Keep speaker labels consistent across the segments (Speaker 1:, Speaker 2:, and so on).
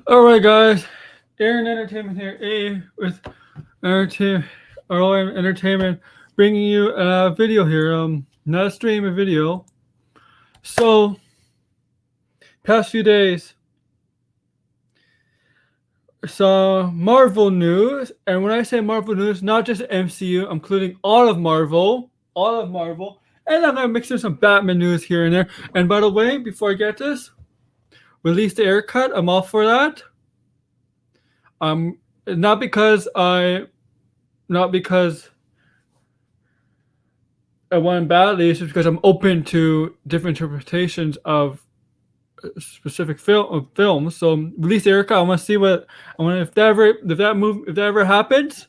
Speaker 1: All right, guys. Aaron Entertainment here. With Entertainment, ROM Entertainment, bringing you a video here. Not a stream, a video. So, past few days, some Marvel news, and when I say Marvel news, not just MCU, I'm including all of Marvel, and I'm gonna mix in some Batman news here and there. And by the way, before I get this, release the air cut. I'm all for that. Um, not because I not because I want badly. It's just because I'm open to different interpretations of specific films. So release Erica. I want to see what I want. If that ever happens.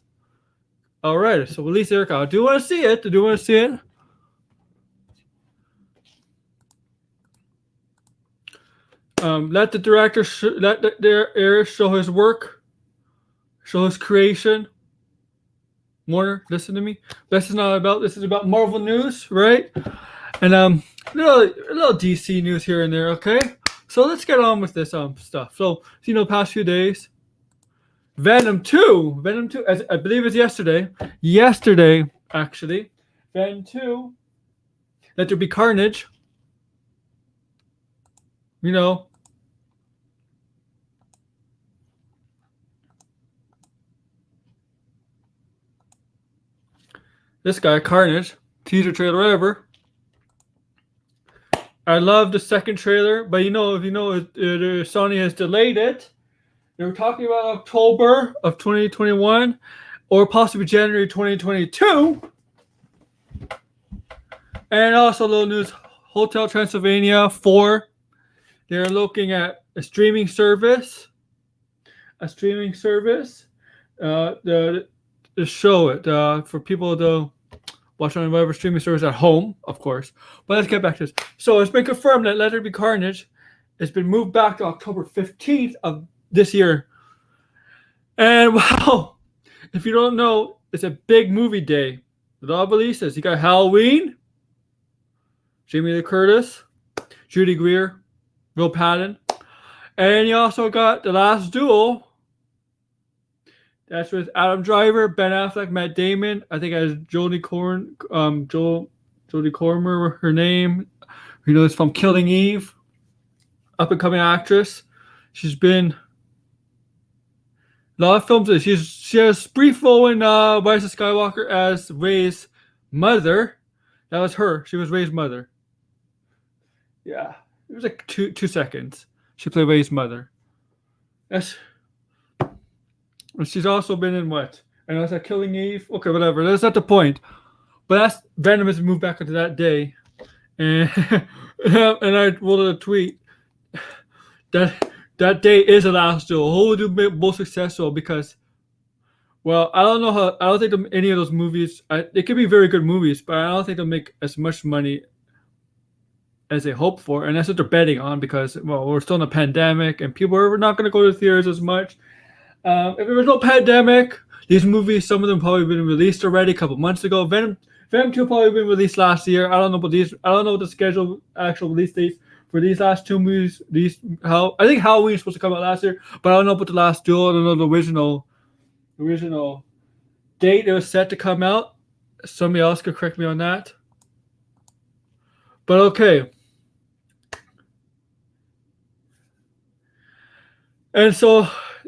Speaker 1: All right. So release Erica. I do want to see it. I do want to see it. Let the director let the air show his work, show his creation. Warner, listen to me. This is not about. This is about Marvel news, right? And little DC news here and there. Okay, so let's get on with this stuff. So past few days, Venom 2, as I believe it's yesterday actually, Venom 2. Let there be carnage. You know. This guy, Carnage, teaser trailer, whatever. I love the second trailer, but Sony has delayed it. They were talking about October of 2021 or possibly January 2022. And also, little news: Hotel Transylvania 4. They're looking at a streaming service. To show it for people to watch on whatever streaming service at home, of course. But let's get back to this. So it's been confirmed that Let There Be Carnage has been moved back to October 15th of this year. And wow, if you don't know, it's a big movie day. With all releases, you got Halloween, Jamie Lee Curtis, Judy Greer, Will Patton, and you also got The Last Duel. That's with Adam Driver, Ben Affleck, Matt Damon. I think as Jodie Comer, her name. It's from Killing Eve. Up and coming actress. She's been a lot of films. She has brief role in Rise of Skywalker as Rey's mother. That was her. She was Rey's mother. Yeah, it was like two seconds. She played Rey's mother. That's. She's also been in what? I know it's like Killing Eve. Okay, whatever. That's not the point. But that's Venom has moved back into that day, and and I wrote a tweet that day is the last duel. Who will do most successful? Because, well, I don't know how. I don't think any of those movies. They could be very good movies, but I don't think they'll make as much money as they hope for, and that's what they're betting on. Because we're still in a pandemic, and people are not going to go to theaters as much. If there was no pandemic, these movies, some of them probably been released already a couple months ago. Venom 2 probably been released last year. I don't know about these. I don't know the actual release dates for these last two movies. I think Halloween is supposed to come out last year, but I don't know about the Last Duel. I don't know the original date it was set to come out. Somebody else could correct me on that. But okay. And so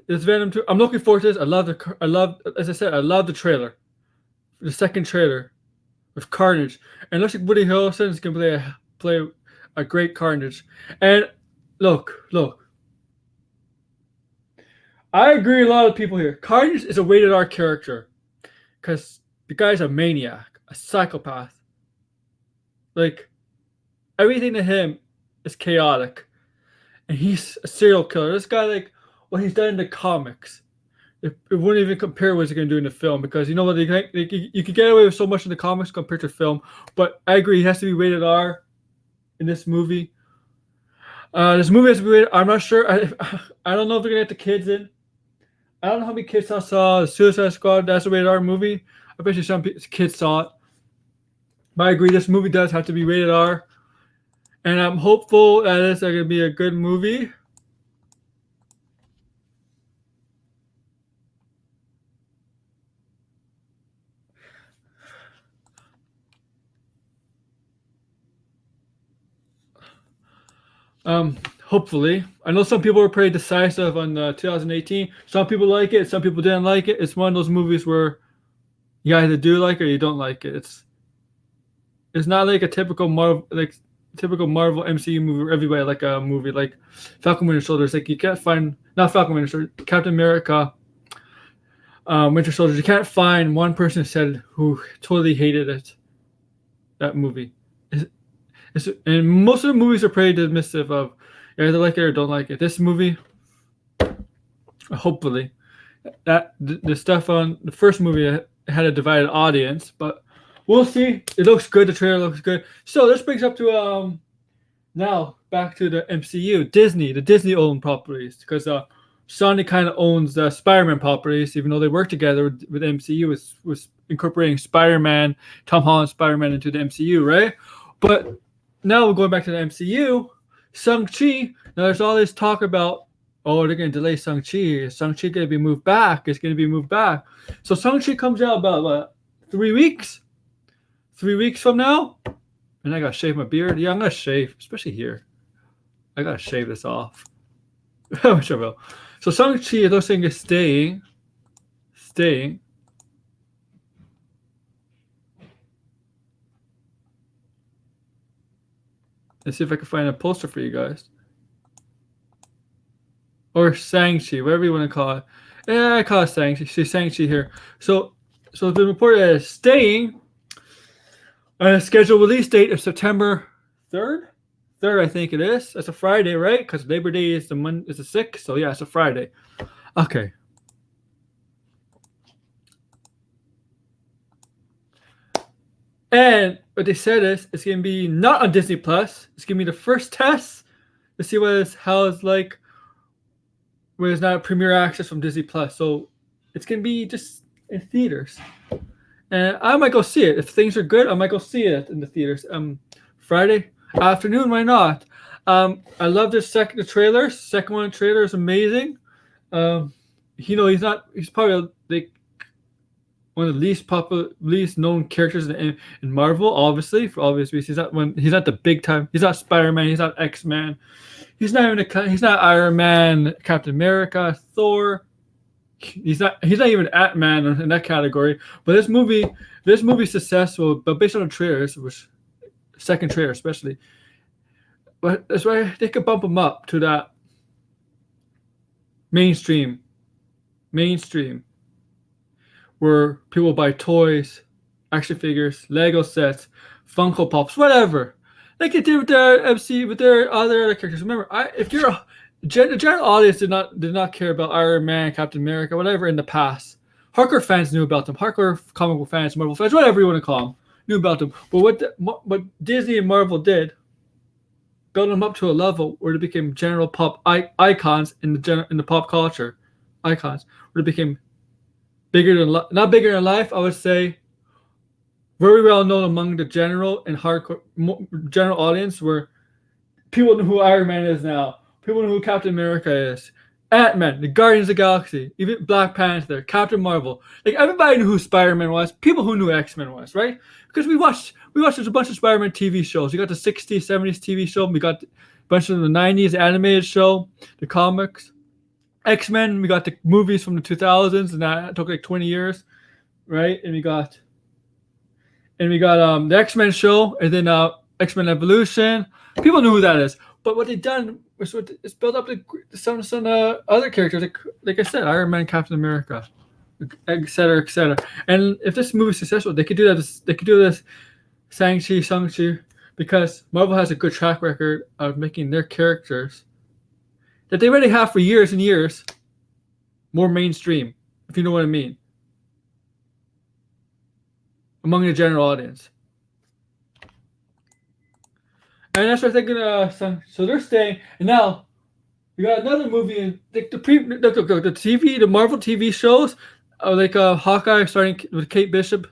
Speaker 1: it's Venom 2. I'm looking forward to this. I love, as I said, I love the trailer. The second trailer with Carnage. And it looks like Woody Harrelson is going to play a great Carnage. And look. I agree with a lot of people here. Carnage is a rated R character. Because the guy's a maniac. A psychopath. Like, everything to him is chaotic. And he's a serial killer. This guy, what he's done in the comics, it wouldn't even compare what he's going to do in the film, because you know what, you could get away with so much in the comics compared to film. But I agree, he has to be rated R in this movie. This movie has to be rated. I'm not sure. I don't know if they're going to get the kids in. I don't know how many kids saw Suicide Squad. That's a rated R movie. I bet you some kids saw it. But I agree, this movie does have to be rated R. And I'm hopeful that it's going to be a good movie. Hopefully, I know some people were pretty decisive on 2018. Some people like it. Some people didn't like it. It's one of those movies where you either do like it or you don't like it. It's not like a typical Marvel MCU movie where everybody like a movie like Falcon Winter Soldier. It's like you can't find not Falcon Winter Soldier, Captain America, Winter Soldier. You can't find one person said who totally hated it. That movie. And most of the movies are pretty dismissive of you either like it or don't like it. This movie, hopefully, that the stuff on the first movie had a divided audience, but we'll see. It looks good. The trailer looks good. So this brings up to now back to the MCU, Disney, the Disney owned properties, because Sony kind of owns the Spider-Man properties, even though they work together with MCU, was incorporating Spider-Man, Tom Holland Spider-Man into the MCU, right? But now we're going back to the MCU. Shang-Chi. Now there's all this talk about, oh, they're going to delay Shang-Chi. Is Shang-Chi going to be moved back? It's going to be moved back. So Shang-Chi comes out about, what, 3 weeks? 3 weeks from now? And I got to shave my beard. Yeah, I'm going to shave, especially here. I got to shave this off. Which I will. So Shang-Chi, I don't think is staying. Let's see if I can find a poster for you guys. Or Shang-Chi, whatever you want to call it. Yeah, I call it Shang-Chi. See Shang-Chi here. So it's been reported as staying on a scheduled release date of September 3rd? 3rd, I think it is. That's a Friday, right? Because Labor Day is the 6th. So yeah, it's a Friday. Okay. And what they said is it's going to be not on Disney Plus. It's going to be the first test to see how it's like when it's not premiere access from Disney Plus. So it's going to be just in theaters. And I might go see it. If things are good, I might go see it in the theaters. Friday afternoon, why not? I love the trailer. Second one trailer is amazing. He's probably like one of the least known characters in Marvel, obviously, for obvious reasons. He's not the big time. He's not Spider-Man. He's not X-Man. He's not Iron Man, Captain America, Thor. He's not even Ant-Man in that category. But this movie's successful, but based on the trailers, which second trailer especially. But that's why they could bump him up to that mainstream, where people buy toys, action figures, Lego sets, Funko Pops, whatever. Like they did with their MC, with their other characters. Remember, the general audience did not care about Iron Man, Captain America, whatever in the past. Hardcore fans knew about them. Hardcore comic book fans, Marvel fans, whatever you want to call them, knew about them. But what Disney and Marvel did, built them up to a level where they became general pop icons in the pop culture, icons where they became not bigger than life. I would say very well known among the general audience, where people know who Iron Man is now. People know who Captain America is. Ant-Man, the Guardians of the Galaxy, even Black Panther, Captain Marvel. Like everybody knew who Spider-Man was. People who knew X-Men was, right? Because we watched a bunch of Spider-Man TV shows. We got the 60s, 70s TV show. We got a bunch of the 90s animated show, the comics. X-Men, we got the movies from the 2000s, and that took like 20 years, right? And we got the X-Men show, and then X-Men Evolution. People knew who that is. But what they done was it's built up some other characters, like I said, Iron Man, Captain America, etc., etc. And if this movie is successful, they could do that. They could do this Shang-Chi, because Marvel has a good track record of making their characters that they already have for years and years more mainstream, if you know what I mean, among the general audience. And that's what I'm thinking. So they're staying, and now we got another movie. The Marvel TV shows, like Hawkeye starting with Kate Bishop.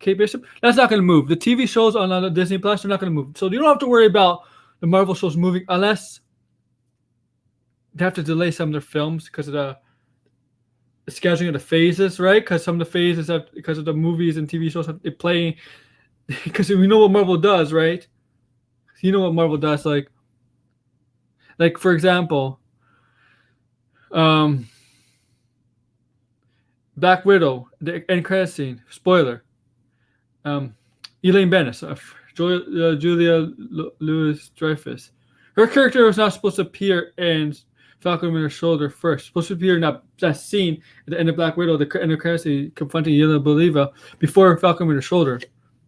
Speaker 1: That's not going to move. The TV shows on Disney Plus are not going to move. So you don't have to worry about the Marvel shows moving unless they have to delay some of their films because of the scheduling of the phases, right? Because some of the phases because of the movies and TV shows they play. Because we know what Marvel does, right? You know what Marvel does, like Like for example, um, Black Widow, the end credit scene. Spoiler. Um, Elaine Bennis, Julia Louis Dreyfus. Her character was not supposed to appear in Falcon Winter Soldier first. Supposed to appear in that scene at the end of Black Widow, the end of credit scene, confronting Yelena Belova before Falcon Winter Soldier.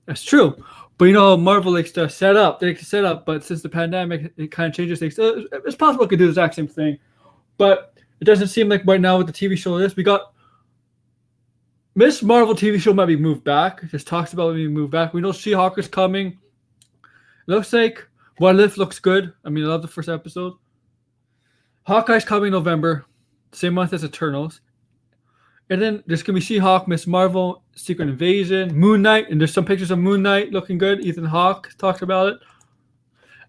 Speaker 1: That's true. But you know how Marvel likes to set up. They like to set up, but since the pandemic, it kind of changes things. So it's possible it could do the exact same thing. But it doesn't seem like right now with the TV show this. We got Miss Marvel TV show might be moved back. Just talks about being moved back. We know She-Hulk is coming. It looks like What If looks good. I mean, I love the first episode. Hawkeye's coming November, same month as Eternals. And then there's going to be She-Hulk, Miss Marvel, Secret Invasion, Moon Knight, and there's some pictures of Moon Knight looking good. Ethan Hawke talked about it.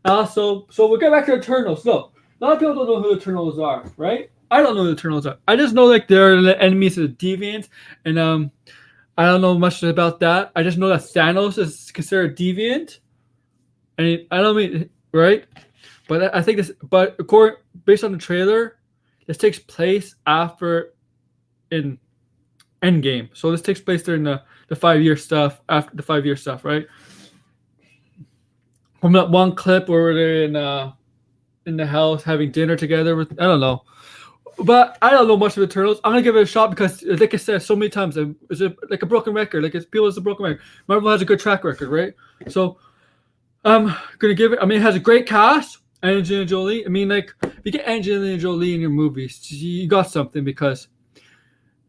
Speaker 1: Also, so we'll get back to Eternals. Look, a lot of people don't know who the Eternals are, right? I don't know who the Eternals are. I just know like they're the enemies of the Deviants, and I don't know much about that. I just know that Thanos is considered deviant, and I don't mean right, but I think this. But according based on the trailer, this takes place after in Endgame. So this takes place during the 5-year stuff, after the 5-year stuff, right? From that one clip where they're in the house having dinner together with I don't know. But I don't know much of Eternals. I'm gonna give it a shot because, like I said so many times, it's like a broken record. Like it's a broken record. Marvel has a good track record, right? So I'm gonna give it. I mean, it has a great cast. Angelina Jolie. I mean, like if you get Angelina Jolie in your movies, you got something because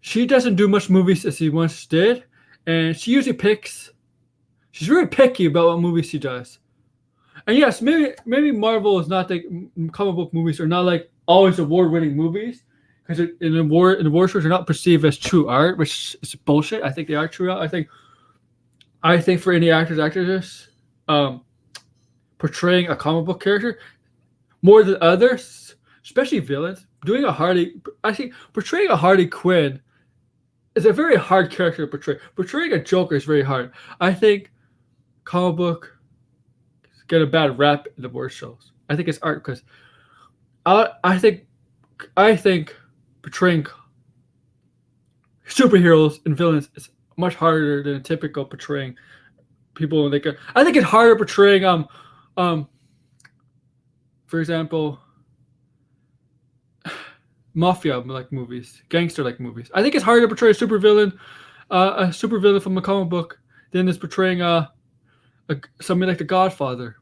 Speaker 1: she doesn't do much movies as she once did, and she usually picks. She's really picky about what movies she does. And yes, maybe Marvel is not like comic book movies are not like always award-winning movies because in the award shows are not perceived as true art, which is bullshit. I think they are true art. I think for any actors, portraying a comic book character more than others, especially villains, portraying a Harley Quinn is a very hard character to portray. Portraying a Joker is very hard. I think comic book get a bad rap in the award shows. I think it's art because I think portraying superheroes and villains is much harder than typical portraying people. I think it's harder portraying for example, mafia like movies, gangster like movies. I think it's harder to portray a supervillain from a comic book than is portraying something like The Godfather.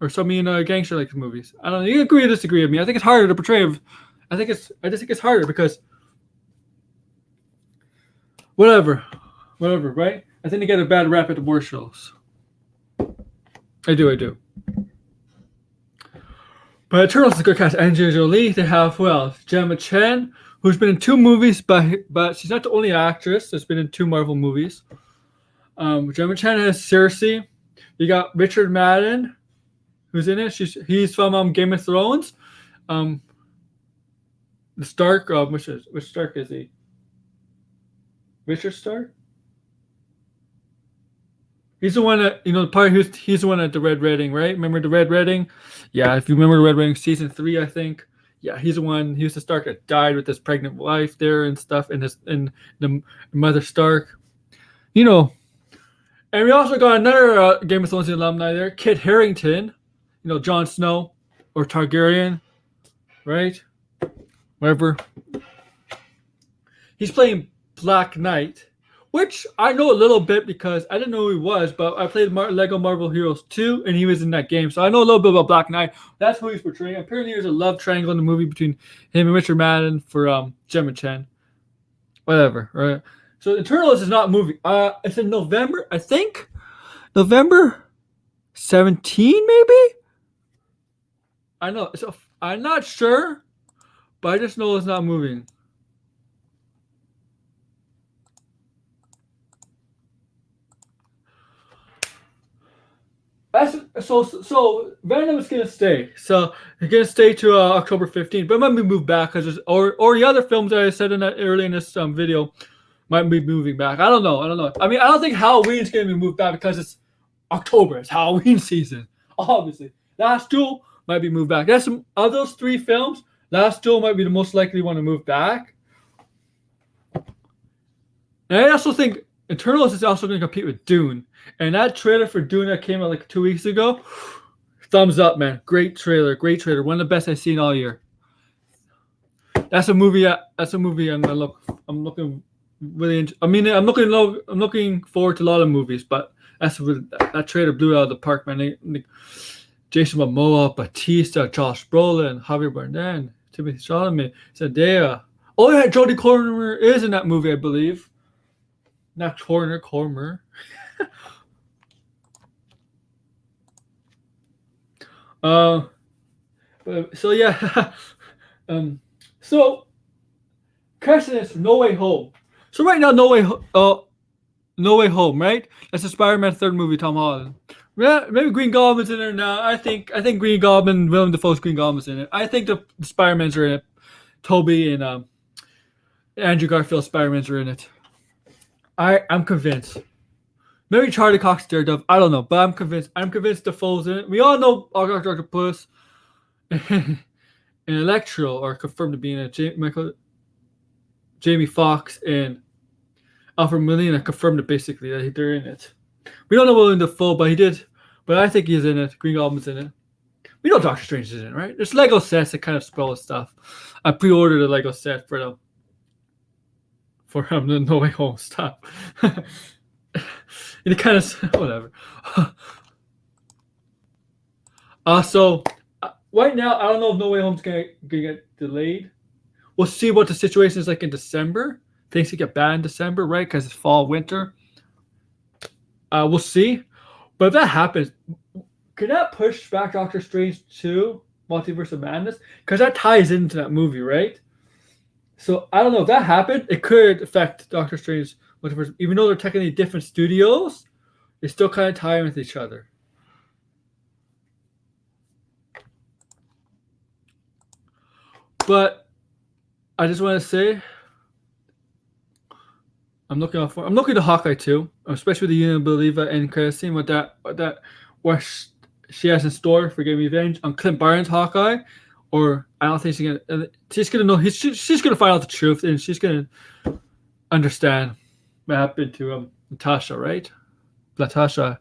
Speaker 1: Or some gangster like movies. I don't know. You agree or disagree with me? I think it's harder to portray. I just think it's harder because whatever, right? I think they get a bad rap at the award shows. I do. But Eternals is a good cast. Angelina Jolie. They have Gemma Chan, who's been in 2 movies, but she's not the only actress that's been in 2 Marvel movies. Gemma Chan has Cersei. You got Richard Madden, who's in it. He's from Game of Thrones. The Stark. Which Stark is he? Richard Stark. He's the one that he's the one at the Red Wedding, right? Remember the Red Wedding? Yeah, if you remember the Red Wedding, season 3, I think. Yeah, he's the one. He was the Stark that died with his pregnant wife there and stuff, and the mother Stark. And we also got another Game of Thrones alumni there, Kit Harington. Jon Snow or Targaryen, right? Whatever. He's playing Black Knight, which I know a little bit because I didn't know who he was, but I played Lego Marvel Heroes 2, and he was in that game. So I know a little bit about Black Knight. That's who he's portraying. Apparently there's a love triangle in the movie between him and Richard Madden for Gemma Chan. Whatever, right? So Eternals is not moving. It's in November, I think. November 17, maybe? I know. So I'm not sure, but I just know it's not moving. So Venom is gonna stay. So it's gonna stay to October 15th, but it might be moved back because or the other films that I said early in this video might be moving back. I don't know. I mean, I don't think Halloween's gonna be moved back because it's October. It's Halloween season, obviously. That's two might be moved back. That's of those three films. Last Duel might be the most likely one to move back. And I also think Eternals is also going to compete with Dune. And that trailer for Dune that came out like 2 weeks ago, thumbs up, man. Great trailer, great trailer. One of the best I've seen all year. That's a movie. That's a movie. I'm looking really. I'm looking forward to a lot of movies, but that trailer blew it out of the park, man. Jason Momoa, Batista, Josh Brolin, Javier Bardem, Timothy Chalamet, Zendaya. Oh yeah, Jodie Comer is in that movie, I believe. Not Comer. So yeah. So question is No Way Home. So right now, No Way Home, right? That's the Spider-Man third movie, Tom Holland. Yeah, maybe Green Goblin's in there now. I think Green Goblin, Willem Dafoe's Green Goblin's in it. I think the Spider-Mans are in it. Toby and Andrew Garfield's Spider-Mans are in it. I'm convinced. Maybe Charlie Cox Daredevil. I don't know, but I'm convinced. I'm convinced Dafoe's in it. We all know Dr. Octopus and Electro are confirmed to be in it. Jamie Foxx and Alfred Molina confirmed it basically that they're in it. We don't know Willem Dafoe, but he did. But I think he's in it. Green Goblin's in it. We know Doctor Strange is in it, right? There's Lego sets that kind of spoil stuff. I pre-ordered a Lego set for the No Way Home stuff. It kind of whatever. So right now, I don't know if No Way Home's gonna get delayed. We'll see what the situation is like in December. Things could get bad in December, right? Because it's fall, winter. We'll see. But if that happens, could that push back Doctor Strange 2, Multiverse of Madness? Because that ties into that movie, right? So I don't know if that happened. It could affect Doctor Strange Multiverse. Even though they're technically different studios, they still kind of tie in with each other. But I just want to say, I'm looking to Hawkeye too, especially with the Unibelieva and Christine with what she has in store for getting revenge on Clint Barton's Hawkeye. Or I don't think she's gonna know. She's gonna find out the truth, and she's gonna understand what happened to Natasha, right? Natasha,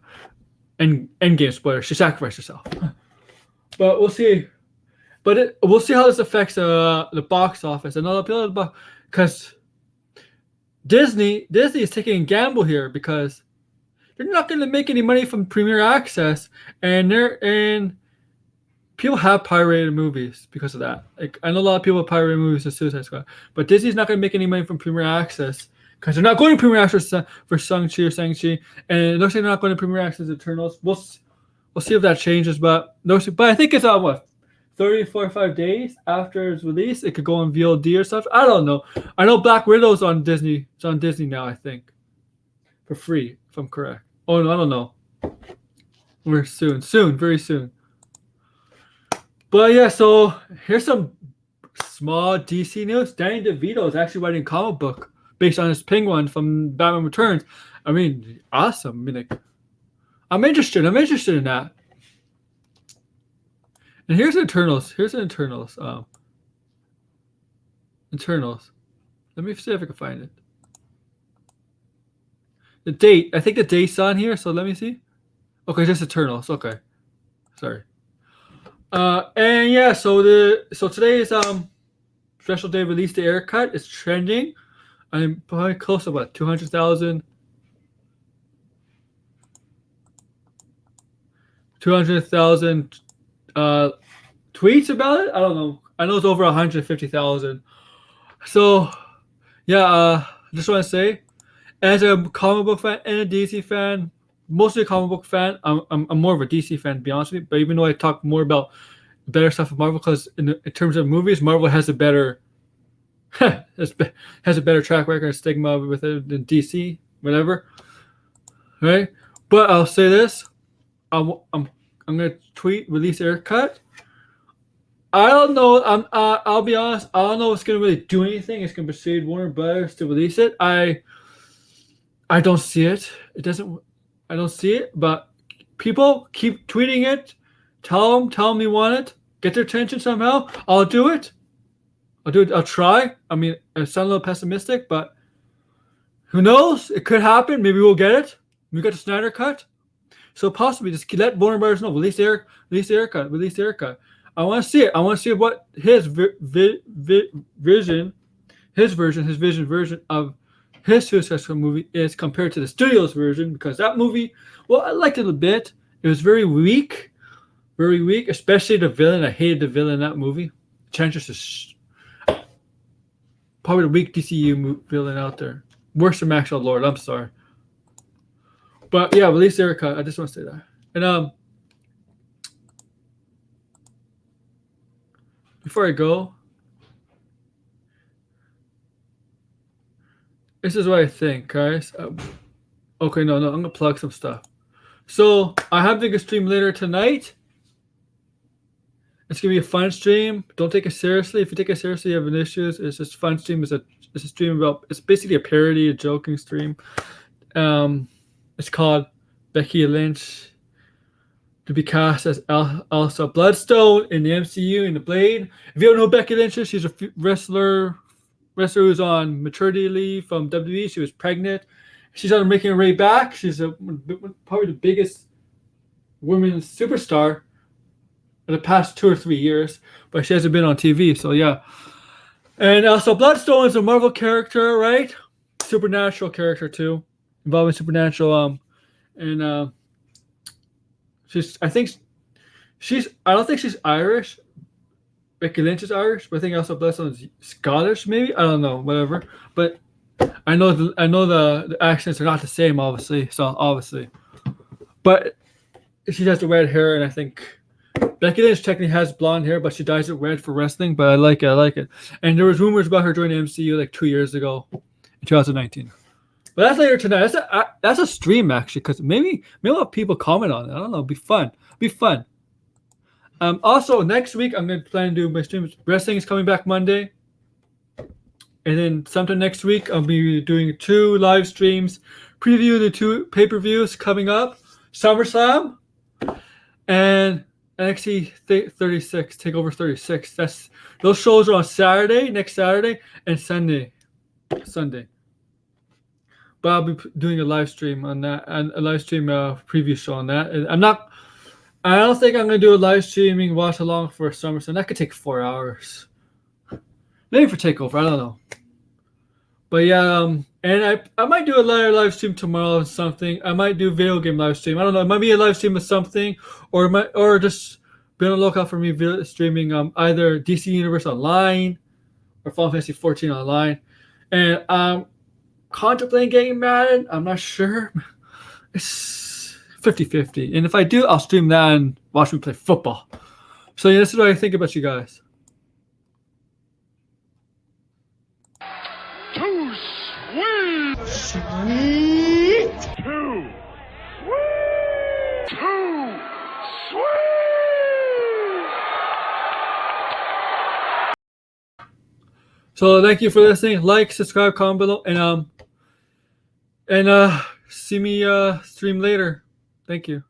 Speaker 1: Endgame spoiler. She sacrificed herself. But we'll see. But we'll see how this affects the box office and other people, because Disney is taking a gamble here because they're not going to make any money from Premier Access, and people have pirated movies because of that. Like I know a lot of people have pirated movies of Suicide Squad, but Disney's not going to make any money from Premier Access because they're not going to Premier Access for Shang-Chi, and it looks like they're not going to Premier Access Eternals. We'll see if that changes, but I think it's 30 to 45 days after its release. It could go on VOD or stuff. I don't know. I know Black Widow's on Disney. It's on Disney now, I think, for free, if I'm correct. Oh no, I don't know. We're very soon. But yeah, so here's some small DC news. Danny DeVito is actually writing a comic book based on his Penguin from Batman Returns. I mean, awesome. I mean, like, I'm interested in that. And here's Eternals. Eternals. Eternals. Let me see if I can find it. The date. I think the date's on here, so let me see. Okay, just Eternals. Okay. Sorry. And yeah, so today is special day release the air cut. It's trending. I'm probably close to 200,000 tweets about it. I don't know. I know it's over 150,000. So yeah, I just want to say, as a comic book fan and a DC fan, mostly a comic book fan, I'm more of a DC fan, to be honest with you. But even though I talk more about better stuff of Marvel, because in terms of movies, Marvel has a better has a better track record, stigma with it than DC, whatever. Right? But I'll say this: I'm gonna tweet release air cut. I don't know. I'll be honest. I don't know if it's gonna really do anything. It's gonna persuade Warner Brothers to release it. I don't see it. It doesn't. I don't see it. But people keep tweeting it, Tell them you want it. Get their attention somehow. I'll do it. I'll try. I mean, I sound a little pessimistic, but who knows? It could happen. Maybe we'll get it. We got the Snyder cut. So possibly just let Warner Brothers know. Release their cut. I want to see it. I want to see what his vision of his Suicide Squad movie is compared to the studio's version, because that movie, well, I liked it a bit. It was very weak, especially the villain. I hated the villain in that movie. Chantress is probably the weak DCU villain out there. Worse than Maxwell Lord. I'm sorry. But yeah, release their cut. I just want to say that. And before I go, this is what I think, guys. Okay, no, I'm gonna plug some stuff. So I have a stream later tonight. It's gonna be a fun stream. Don't take it seriously. If you take it seriously, you have an issues. It's just fun stream. It's a stream about. It's basically a parody, a joking stream. It's called Becky Lynch to be cast as Elsa Bloodstone in the MCU in the Blade. If you don't know Becky Lynch, she's a wrestler who's on maternity leave from WWE. She was pregnant. She's on making her way back. She's probably the biggest women's superstar in the past 2 or 3 years, but she hasn't been on TV. So yeah. And so Bloodstone is a Marvel character, right? Supernatural character too, involving supernatural. And I don't think she's Irish. Becky Lynch is Irish, but I think also Bloodstone is Scottish, maybe. I don't know, whatever. But I know the accents are not the same, obviously. But she has the red hair, and I think Becky Lynch technically has blonde hair, but she dyes it red for wrestling. But I like it. And there was rumors about her joining the MCU like 2 years ago, in 2019. But that's later tonight. That's a stream actually, because maybe we'll have people comment on it. I don't know. It'll be fun. Also next week I'm gonna plan to do my streams. Wrestling is coming back Monday, and then sometime next week I'll be doing 2 live streams, preview the 2 pay-per-views coming up: SummerSlam and NXT 36, Takeover 36. Those shows are on next Saturday, and Sunday. But I'll be doing a live stream on that, and a live stream preview show on that. And I don't think I'm gonna do a live streaming watch along for SummerSlam. That could take 4 hours. Maybe for Takeover, I don't know. But yeah, and I might do a live stream tomorrow or something. I might do a video game live stream. I don't know. It might be a live stream of something, or just be on the lookout for me streaming either DC Universe Online or Final Fantasy 14 Online. And contemplating getting Madden. I'm not sure. It's 50-50. And if I do, I'll stream that and watch me play football. So yeah, this is what I think about you guys.
Speaker 2: Too sweet! Sweet! Too sweet! Too sweet!
Speaker 1: So thank you for listening. Like, subscribe, comment below, and see me stream later. Thank you.